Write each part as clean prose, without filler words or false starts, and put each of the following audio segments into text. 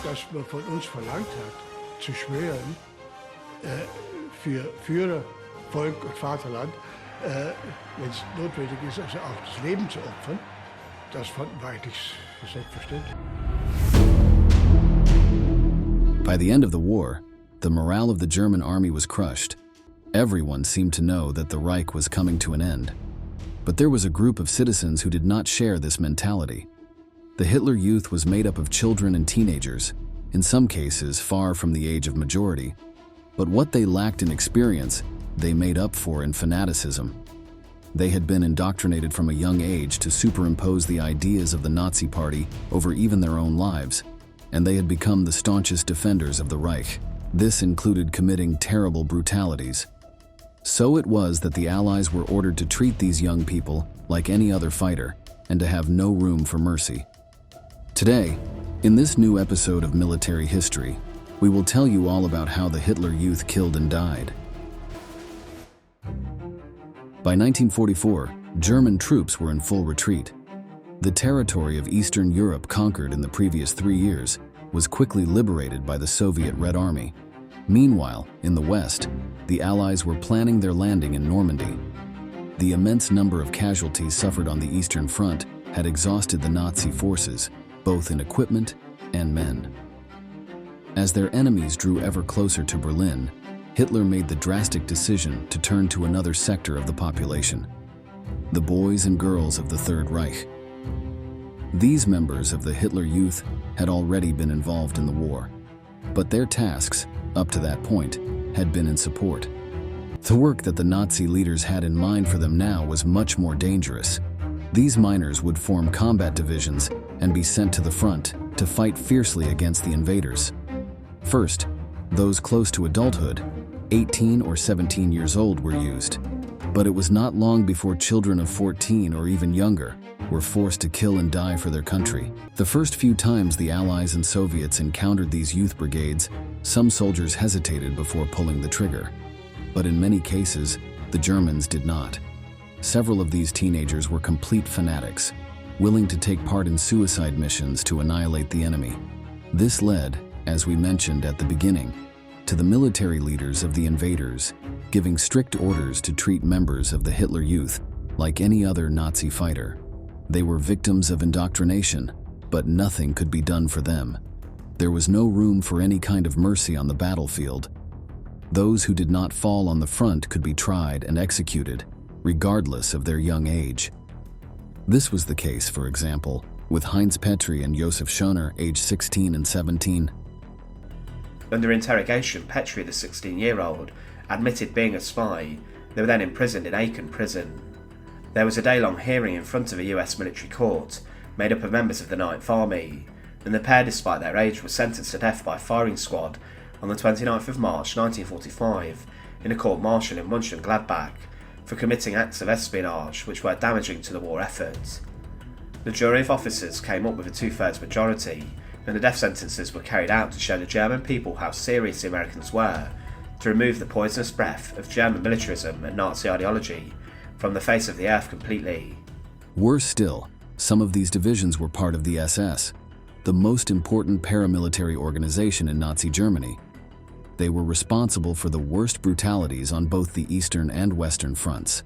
dass man von uns verlangt hat, zu schwören, für Führer, Volk und Vaterland, wenn es notwendig ist, also auch das Leben zu opfern, das fanden wir eigentlich selbstverständlich. By the end of the war, the morale of the German army was crushed. Everyone seemed to know that the Reich was coming to an end. But there was a group of citizens who did not share this mentality. The Hitler Youth was made up of children and teenagers, in some cases far from the age of majority. But what they lacked in experience, they made up for in fanaticism. They had been indoctrinated from a young age to superimpose the ideas of the Nazi Party over even their own lives, and they had become the staunchest defenders of the Reich. This included committing terrible brutalities. So it was that the Allies were ordered to treat these young people like any other fighter and to have no room for mercy. Today, in this new episode of Military History, we will tell you all about how the Hitler Youth killed and died. By 1944, German troops were in full retreat. The territory of Eastern Europe conquered in the previous 3 years was quickly liberated by the Soviet Red Army. Meanwhile, in the West, the Allies were planning their landing in Normandy. The immense number of casualties suffered on the Eastern Front had exhausted the Nazi forces, both in equipment and men. As their enemies drew ever closer to Berlin, Hitler made the drastic decision to turn to another sector of the population: the boys and girls of the Third Reich. These members of the Hitler Youth had already been involved in the war, but their tasks, up to that point, had been in support. The work that the Nazi leaders had in mind for them now was much more dangerous. These miners would form combat divisions and be sent to the front to fight fiercely against the invaders. First, those close to adulthood, 18 or 17 years old, were used. But it was not long before children of 14 or even younger were forced to kill and die for their country. The first few times the Allies and Soviets encountered these youth brigades, some soldiers hesitated before pulling the trigger. But in many cases, the Germans did not. Several of these teenagers were complete fanatics, willing to take part in suicide missions to annihilate the enemy. This led, as we mentioned at the beginning, to the military leaders of the invaders giving strict orders to treat members of the Hitler Youth like any other Nazi fighter. They were victims of indoctrination, but nothing could be done for them. There was no room for any kind of mercy on the battlefield. Those who did not fall on the front could be tried and executed, regardless of their young age. This was the case, for example, with Heinz Petri and Josef Schoner, aged 16 and 17. Under interrogation, Petri, the 16-year-old, admitted being a spy. They were then imprisoned in Aachen prison. There was a day-long hearing in front of a US military court, made up of members of the 9th Army, and the pair, despite their age, were sentenced to death by firing squad on the 29th of March 1945 in a court-martial in Mönchengladbach for committing acts of espionage which were damaging to the war effort. The jury of officers came up with a 2/3 majority, and the death sentences were carried out to show the German people how serious the Americans were to remove the poisonous breath of German militarism and Nazi ideology from the face of the earth completely. Worse still, some of these divisions were part of the SS, the most important paramilitary organization in Nazi Germany. They were responsible for the worst brutalities on both the Eastern and Western fronts.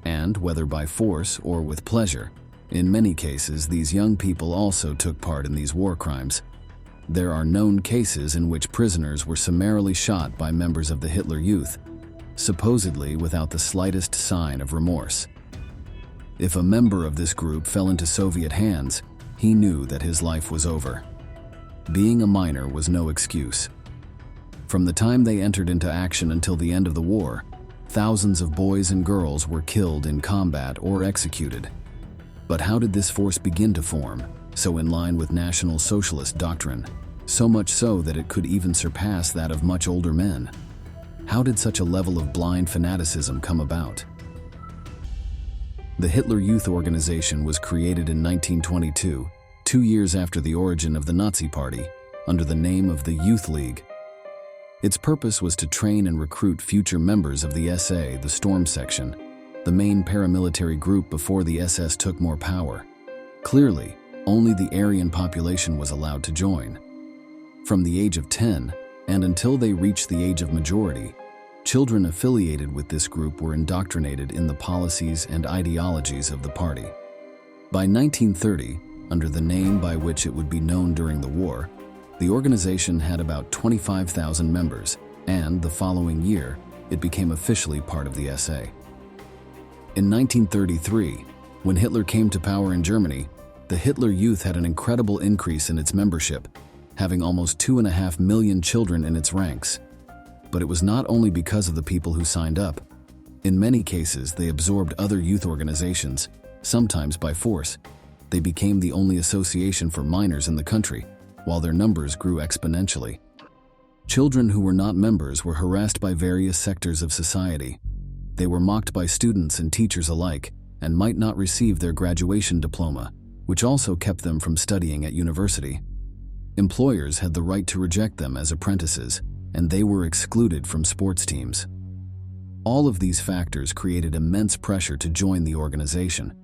And, whether by force or with pleasure, in many cases these young people also took part in these war crimes. There are known cases in which prisoners were summarily shot by members of the Hitler Youth, supposedly without the slightest sign of remorse. If a member of this group fell into Soviet hands, he knew that his life was over. Being a minor was no excuse. From the time they entered into action until the end of the war, thousands of boys and girls were killed in combat or executed. But how did this force begin to form, so in line with National Socialist doctrine, so much so that it could even surpass that of much older men? How did such a level of blind fanaticism come about? The Hitler Youth Organization was created in 1922, 2 years after the origin of the Nazi Party, under the name of the Youth League. Its purpose was to train and recruit future members of the SA, the Storm Section, the main paramilitary group before the SS took more power. Clearly, only the Aryan population was allowed to join. From the age of 10 and until they reached the age of majority, children affiliated with this group were indoctrinated in the policies and ideologies of the party. By 1930, under the name by which it would be known during the war, the organization had about 25,000 members, and the following year, it became officially part of the SA. In 1933, when Hitler came to power in Germany, the Hitler Youth had an incredible increase in its membership, having almost 2.5 million children in its ranks. But it was not only because of the people who signed up. In many cases, they absorbed other youth organizations, sometimes by force. They became the only association for minors in the country, while their numbers grew exponentially. Children who were not members were harassed by various sectors of society. They were mocked by students and teachers alike, and might not receive their graduation diploma, which also kept them from studying at university. Employers had the right to reject them as apprentices, and they were excluded from sports teams. All of these factors created immense pressure to join the organization.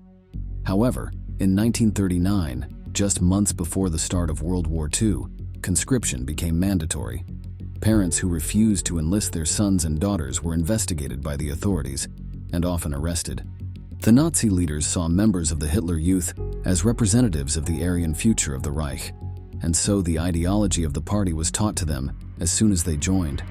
However, in 1939, just months before the start of World War II, conscription became mandatory. Parents who refused to enlist their sons and daughters were investigated by the authorities and often arrested. The Nazi leaders saw members of the Hitler Youth as representatives of the Aryan future of the Reich, and so the ideology of the party was taught to them as soon as they joined.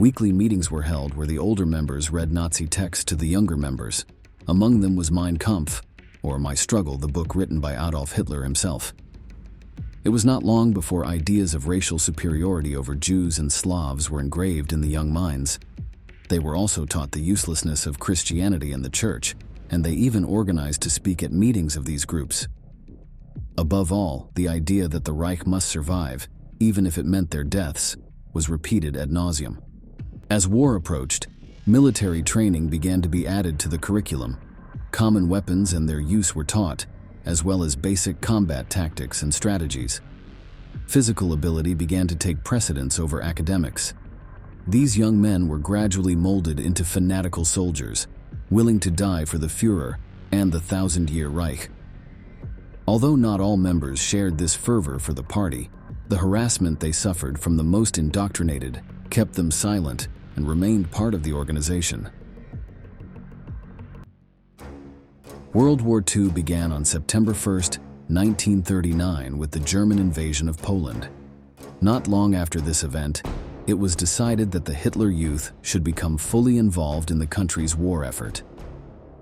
Weekly meetings were held where the older members read Nazi texts to the younger members. Among them was Mein Kampf, or My Struggle, the book written by Adolf Hitler himself. It was not long before ideas of racial superiority over Jews and Slavs were engraved in the young minds. They were also taught the uselessness of Christianity and the church, and they even organized to speak at meetings of these groups. Above all, the idea that the Reich must survive, even if it meant their deaths, was repeated ad nauseum. As war approached, military training began to be added to the curriculum. Common weapons and their use were taught, as well as basic combat tactics and strategies. Physical ability began to take precedence over academics. These young men were gradually molded into fanatical soldiers, willing to die for the Führer and the 1,000-year Reich. Although not all members shared this fervor for the party, the harassment they suffered from the most indoctrinated kept them silent and remained part of the organization. World War II began on September 1, 1939, with the German invasion of Poland. Not long after this event, it was decided that the Hitler Youth should become fully involved in the country's war effort.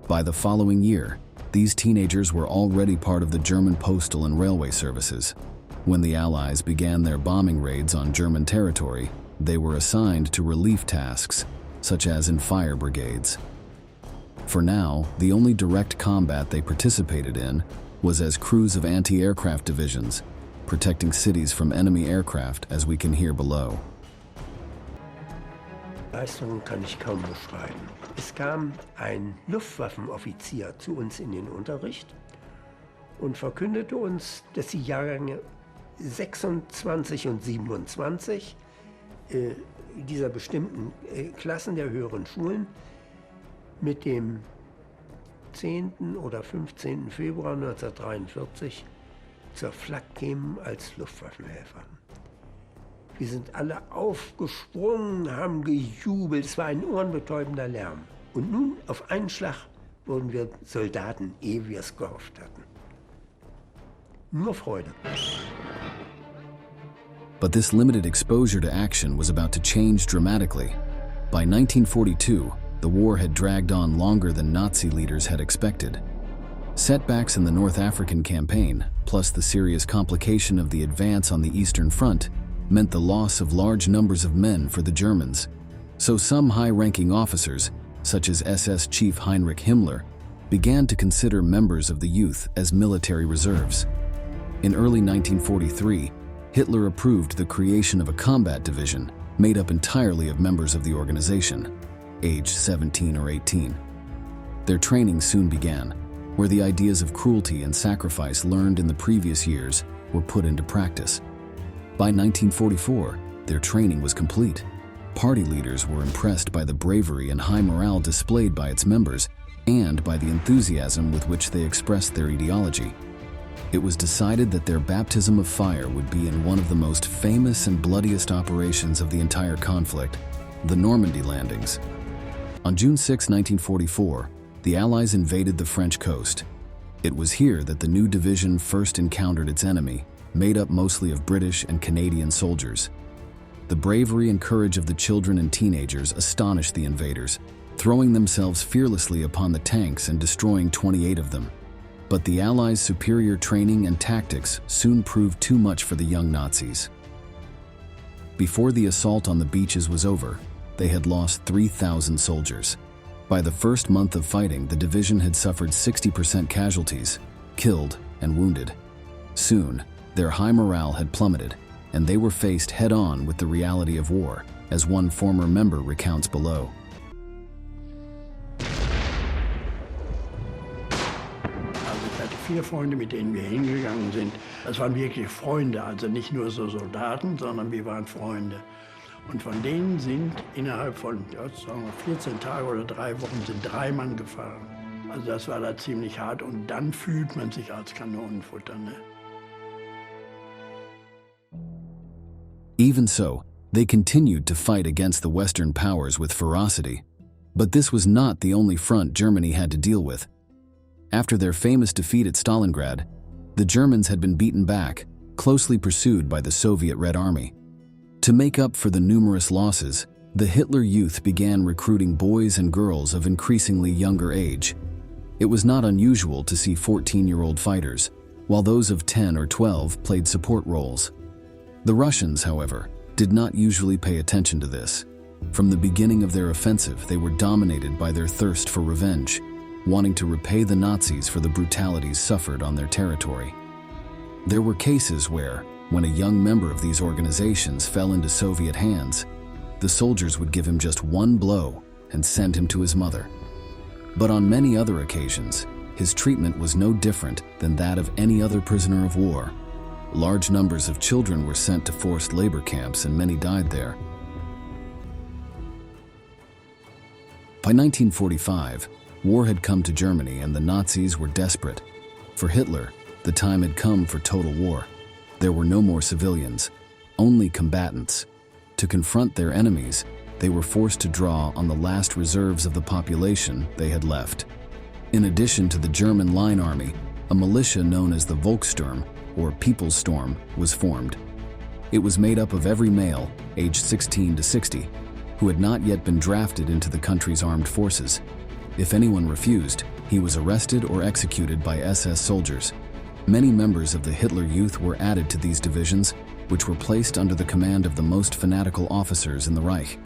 By the following year, these teenagers were already part of the German postal and railway services. When the Allies began their bombing raids on German territory, they were assigned to relief tasks, such as in fire brigades. For now, the only direct combat they participated in was as crews of anti-aircraft divisions, protecting cities from enemy aircraft, as we can hear below. Leistungen kann ich kaum beschreiben. Es kam ein Luftwaffenoffizier zu uns in den Unterricht und verkündete uns, dass die Jahrgänge 26 und 27 dieser bestimmten Klassen der höheren Schulen mit dem 10. oder 15. Februar 1943 zur Flak kämen als Luftwaffenhelfer. Wir sind alle aufgesprungen, haben gejubelt, es war ein ohrenbetäubender Lärm. Und nun, auf einen Schlag, wurden wir Soldaten, ehe wir es gehofft hatten. Nur Freude. But this limited exposure to action was about to change dramatically. By 1942, the war had dragged on longer than Nazi leaders had expected. Setbacks in the North African campaign, plus the serious complication of the advance on the Eastern Front, meant the loss of large numbers of men for the Germans. So some high-ranking officers, such as SS Chief Heinrich Himmler, began to consider members of the youth as military reserves. In early 1943, Hitler approved the creation of a combat division made up entirely of members of the organization, aged 17 or 18. Their training soon began, where the ideas of cruelty and sacrifice learned in the previous years were put into practice. By 1944, their training was complete. Party leaders were impressed by the bravery and high morale displayed by its members and by the enthusiasm with which they expressed their ideology. It was decided that their baptism of fire would be in one of the most famous and bloodiest operations of the entire conflict, the Normandy landings. On June 6, 1944, the Allies invaded the French coast. It was here that the new division first encountered its enemy, made up mostly of British and Canadian soldiers. The bravery and courage of the children and teenagers astonished the invaders, throwing themselves fearlessly upon the tanks and destroying 28 of them. But the Allies' superior training and tactics soon proved too much for the young Nazis. Before the assault on the beaches was over, they had lost 3,000 soldiers. By the first month of fighting, the division had suffered 60% casualties, killed and wounded. Soon, their high morale had plummeted, and they were faced head-on with the reality of war, as one former member recounts below. Ich hatte 4 Freunde, mit denen wir hingegangen sind. Das waren wirklich Freunde, also nicht nur so Soldaten, sondern wir waren Freunde. Und von denen sind innerhalb von 14 Tagen oder 3 Wochen sind 3 Mann gefahren. Also das war da ziemlich hart und dann fühlt man sich als Kanonenfutter. Ne? Even so, they continued to fight against the Western powers with ferocity. But this was not the only front Germany had to deal with. After their famous defeat at Stalingrad, the Germans had been beaten back, closely pursued by the Soviet Red Army. To make up for the numerous losses, the Hitler Youth began recruiting boys and girls of increasingly younger age. It was not unusual to see 14-year-old fighters, while those of 10 or 12 played support roles. The Russians, however, did not usually pay attention to this. From the beginning of their offensive, they were dominated by their thirst for revenge, wanting to repay the Nazis for the brutalities suffered on their territory. There were cases where, when a young member of these organizations fell into Soviet hands, the soldiers would give him just one blow and send him to his mother. But on many other occasions, his treatment was no different than that of any other prisoner of war. Large numbers of children were sent to forced labor camps and many died there. By 1945, war had come to Germany and the Nazis were desperate. For Hitler, the time had come for total war. There were no more civilians, only combatants. To confront their enemies, they were forced to draw on the last reserves of the population they had left. In addition to the German line army, a militia known as the Volkssturm, or People's Storm, was formed. It was made up of every male, aged 16 to 60, who had not yet been drafted into the country's armed forces. If anyone refused, he was arrested or executed by SS soldiers. Many members of the Hitler Youth were added to these divisions, which were placed under the command of the most fanatical officers in the Reich.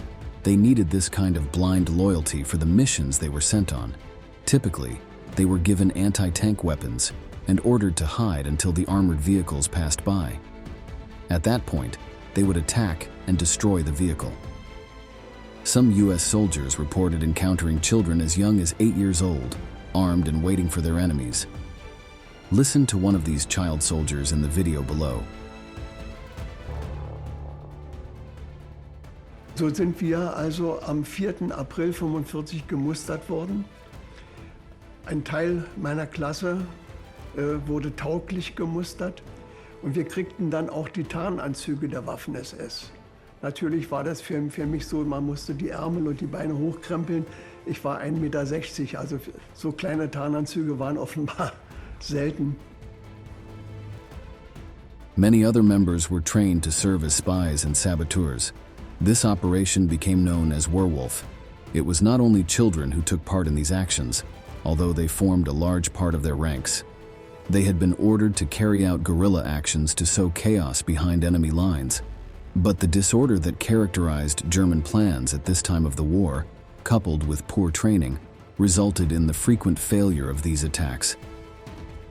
They needed this kind of blind loyalty for the missions they were sent on. Typically, they were given anti-tank weapons and ordered to hide until the armored vehicles passed by. At that point, they would attack and destroy the vehicle. Some US soldiers reported encountering children as young as 8 years old, armed and waiting for their enemies. Listen to one of these child soldiers in the video below. So sind wir also am 4. April 1945 gemustert worden. Ein Teil meiner Klasse wurde tauglich gemustert und wir kriegten dann auch die Tarnanzüge der Waffen-SS. Natürlich war das für mich so, man musste die Ärmel und die Beine hochkrempeln. Ich war 1,60 Meter, also so kleine Tarnanzüge waren offenbar selten. Many other members were trained to serve as spies and saboteurs. This operation became known as Werwolf. It was not only children who took part in these actions, although they formed a large part of their ranks. They had been ordered to carry out guerrilla actions to sow chaos behind enemy lines. But the disorder that characterized German plans at this time of the war, coupled with poor training, resulted in the frequent failure of these attacks.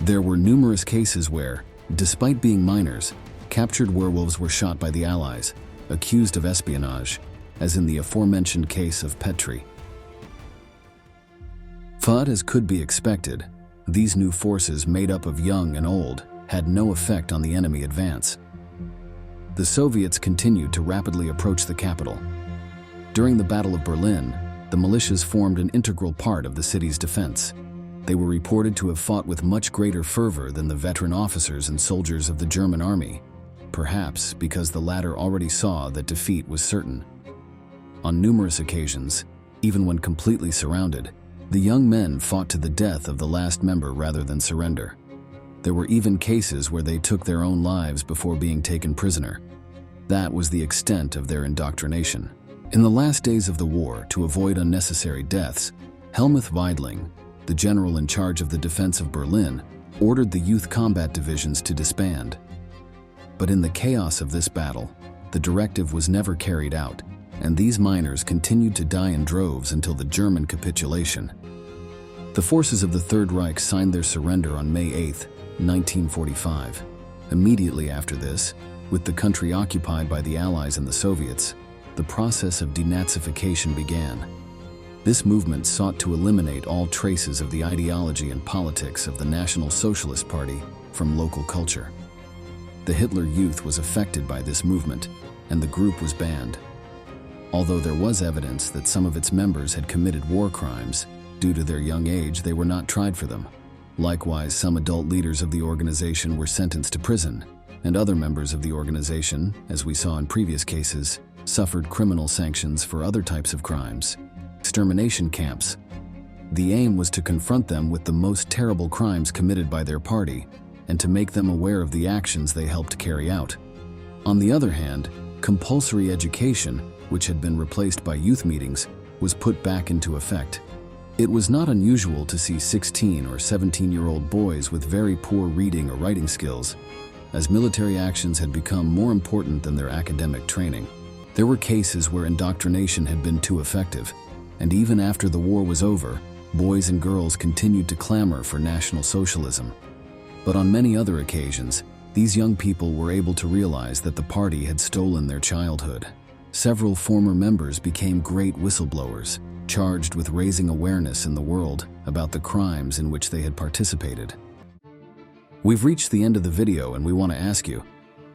There were numerous cases where, despite being minors, captured werewolves were shot by the Allies, accused of espionage, as in the aforementioned case of Petri. But as could be expected, these new forces made up of young and old had no effect on the enemy advance. The Soviets continued to rapidly approach the capital. During the Battle of Berlin, the militias formed an integral part of the city's defense. They were reported to have fought with much greater fervor than the veteran officers and soldiers of the German army, perhaps because the latter already saw that defeat was certain. On numerous occasions, even when completely surrounded, the young men fought to the death of the last member rather than surrender. There were even cases where they took their own lives before being taken prisoner. That was the extent of their indoctrination. In the last days of the war, to avoid unnecessary deaths, Helmuth Weidling, the general in charge of the defense of Berlin, ordered the youth combat divisions to disband. But in the chaos of this battle, the directive was never carried out, and these miners continued to die in droves until the German capitulation. The forces of the Third Reich signed their surrender on May 8, 1945. Immediately after this, with the country occupied by the Allies and the Soviets, the process of denazification began. This movement sought to eliminate all traces of the ideology and politics of the National Socialist Party from local culture. The Hitler Youth was affected by this movement, and the group was banned. Although there was evidence that some of its members had committed war crimes, due to their young age they were not tried for them. Likewise, some adult leaders of the organization were sentenced to prison, and other members of the organization, as we saw in previous cases, suffered criminal sanctions for other types of crimes. Extermination camps. The aim was to confront them with the most terrible crimes committed by their party and to make them aware of the actions they helped carry out. On the other hand, compulsory education, which had been replaced by youth meetings, was put back into effect. It was not unusual to see 16 or 17-year-old boys with very poor reading or writing skills, as military actions had become more important than their academic training. There were cases where indoctrination had been too effective, and even after the war was over, boys and girls continued to clamor for National Socialism. But on many other occasions, these young people were able to realize that the party had stolen their childhood. Several former members became great whistleblowers, charged with raising awareness in the world about the crimes in which they had participated. We've reached the end of the video, and we want to ask you,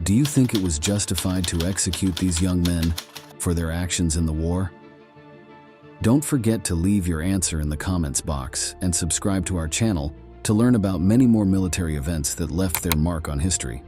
do you think it was justified to execute these young men for their actions in the war? Don't forget to leave your answer in the comments box and subscribe to our channel to learn about many more military events that left their mark on history.